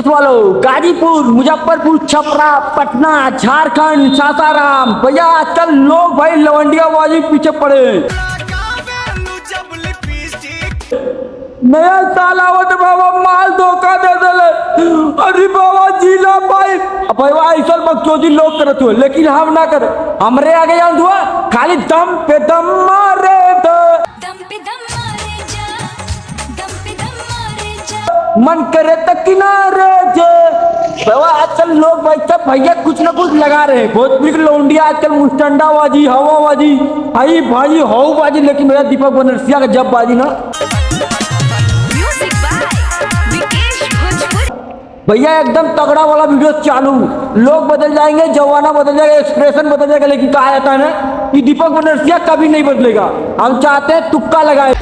वालों, गाजीपुर, मुजफ्फरपुर, छपरा, पटना, झारखंड, सासाराम, भैया आजकल लोग भाई लवंडियाबाजी पीछे पड़े हैं। नया साल आवत बाबा माल धोखा दे दले। अरे बाबा जिला भाई भाई ऐसा बकचोदी लोग करत हो, लेकिन हम ना करे। हमरे आगे जान हुआ खाली दम पे दम मारे तो मन करे तो किनारे जे। आजकल लोग भाई सब भैया कुछ ना कुछ लगा रहे हैं। भोजपुरी की लौंडिया आजकल मुस्टंडाबाजी, हवाबाजी, आई भाई हवाबाजी, लेकिन मेरा दीपक बनरसिया का जब बाजी ना भैया एकदम तगड़ा वाला वीडियो चालू। लोग बदल जाएंगे, जमाना बदल जाएगा, एक्सप्रेशन बदल जाएगा, लेकिन कहा जाता है ना कि दीपक बनरसिया कभी नहीं बदलेगा। हम चाहते हैं तुक्का लगाए।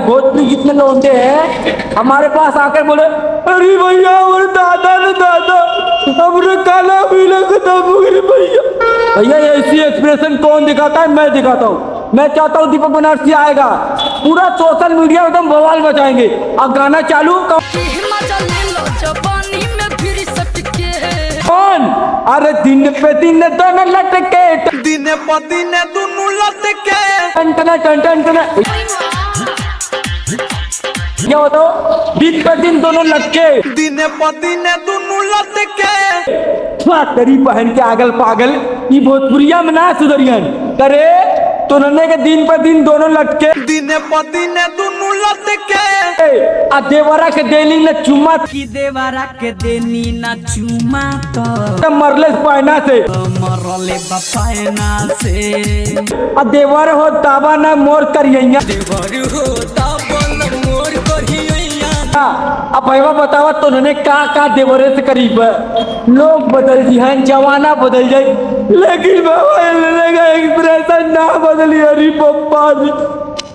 भोजपुरी जितने लोग हैं हमारे पास आकर बोले अरे भैया और दादा ने दादा हमरे काला भी लगता भैया। भैया ऐसी एक्सप्रेशन कौन दिखाता है? मैं दिखाता हूँ। मैं चाहता हूँ दीपक बनरसिया आएगा, पूरा सोशल मीडिया एकदम बवाल बचाएंगे। अब गाना चालू कौन? अरे दिन पे दिन दोनों लटके, दिन पे दिन दोनों लटके, टन टन टन टन टन। क्या बताओ? दिन पे दिन दोनों लटके, दिन पे दिन दोनों लटके। तेरी बहन के आगल पागल ये भोजपुरिया में ना सुधरियन करे तो नन्हे के दिन पर दिन दोनों लटके, दिन पे दिन दोनों लटके। आ देवरा के देनी न चुमा की देवरा के देनी न चुमा तो मरले पायना से मरले बपायना से। आ देवर हो ताबा न मोर करियैया, देवर हो ताबा न मोर करियैया। अब भैया बतावा तो नन्हे का देवरे से करीब लोग बदल जी हैं, जमाना बदल जाए, लेकिन बाबा एक्सप्रेशन ना बदली। अरे पप्पा जी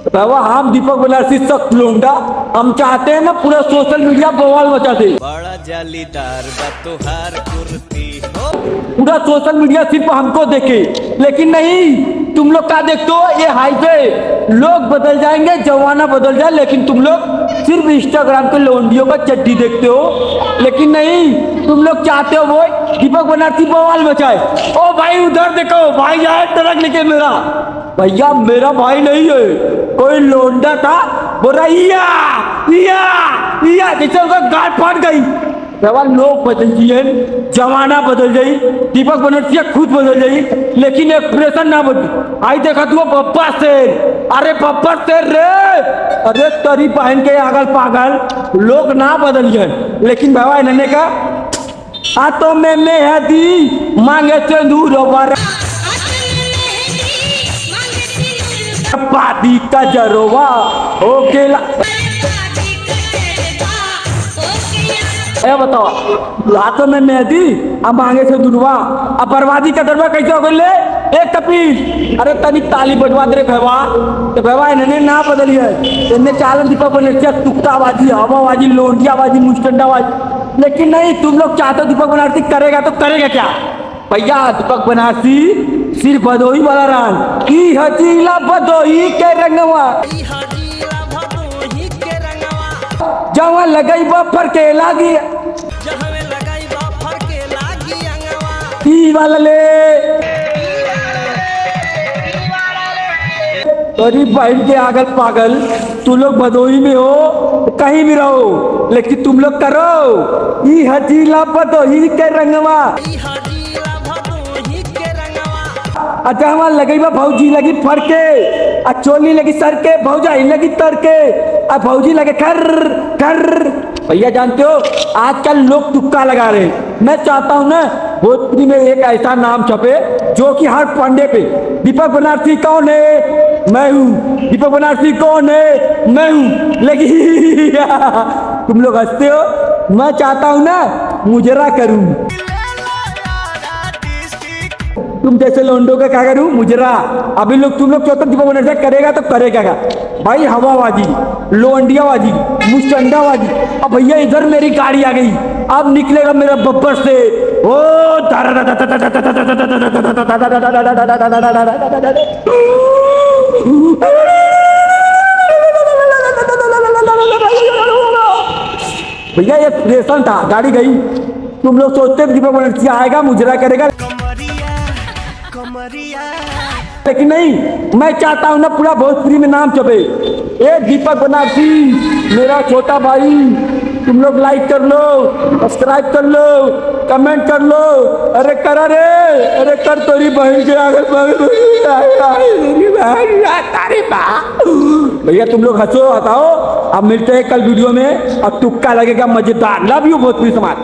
बाबा हम दीपक बनरसी सख्त लौंडा, हम चाहते हैं ना पूरा सोशल मीडिया बवाल मचा दे। बड़ा जालीदार बा तुहार कुर्ती हो, पूरा सोशल मीडिया सिर्फ हमको देखे, लेकिन नहीं तुम लोग क्या देखते हो? ये हाई पे लोग बदल जाएंगे, जमाना बदल जाए, लेकिन तुम लोग सिर्फ इंस्टाग्राम के लौंडियों का चड्डी देखते हो। लेकिन नहीं तुम लोग चाहते हो वो दीपक बनरसी बवाल मचाए। ओ भाई उधर देखो भाई आए ट्रक लेके मेरा। भैया मेरा भाई नहीं है, कोई लौंडा था बोल रहा इया जैसे उसका गाल फाट गई। लोग बदल दिए, जमाना बदल जाई, दीपक बनरसिया खुद बदल जाई, लेकिन एक्सप्रेशन ना बदल। आई देखा तू पप्पा शेर, अरे पप्पा शेर रे, अरे तेरी बहन के आगल पागल लोग ना बदलिए, लेकिन बाबा इन्होंने का हाथों में मेहंदी मांगे सिंदूर पादी का जरोवा हो गेला। बताओ हाथों में मेहंदी अब मांगे से दुर्वा, अब बर्बादी का दरवा कैसे हो गए? एक कपील अरे तनी ताली बजवा दे भैया, तो भैया इन्होंने ना बदली है। इन्हें चालन दीपक बनरसिया तुक्काबाजी, हवाबाजी, लौंडियाबाजी, मुस्टंडाबाजी, लेकिन नहीं तुम लोग चाहते हो दीपक बनरसी करेगा तो करेगा क्या? भैया दीपक बनरसी सिर्फ भदोही वाला रंग की हजीला भदोही के रंगवा, जहाँ लगाई बफर के लागी वाला ले। अरे बहन के आगल पागल तू लोग भदोही में हो कहीं भी रहो, लेकिन तुम लोग करो ई हजीला भदोही के रंगवा। अच्छा हमारा लगी बा भौजी लगी फरके, आ चोली लगी सर के, भौजाई लगी तर के, आ भौजी लगे खर खर। भैया जानते हो आजकल लोग तुक्का लगा रहे हैं। मैं चाहता हूँ ना भोजपुरी में एक ऐसा नाम छपे जो कि हर पंडे पे दीपक बनरसी कौन है? मैं हूँ। दीपक बनरसी कौन है? मैं हूँ। लेकिन तुम लोग हंसते हो, मैं चाहता हूँ ना मुजरा करूँ, तुम जैसे लोंडो का क्या करूं मुजरा। अभी लोग तुम लोग चाहते दीपक बनरसिया करेगा तो करेगा क्या भाई? हवाबाजी, लोंडियाबाजी, मुस्टंडाबाजी। अब भैया इधर मेरी गाड़ी आ गई, अब निकलेगा मेरा बब्बर से ओ भैया ये रेशन था, गाड़ी गई। तुम लोग सोचते दीपक बनर्जी आएगा मुजरा करेगा, लेकिन नहीं। मैं चाहता हूं ना पूरा भोजपुरी में नाम छपे, ए दीपक बनर्जी मेरा छोटा भाई। तुम लोग लाइक कर लो, सब्सक्राइब कर लो, कमेंट कर लो। अरे कर, अरे कर, तेरी बहन के आगे भैया तुम लोग हंसो हटाओ। अब मिलते हैं कल वीडियो में, अब तुक्का लगेगा मजेदार। लव यू भोजपुरी समाज।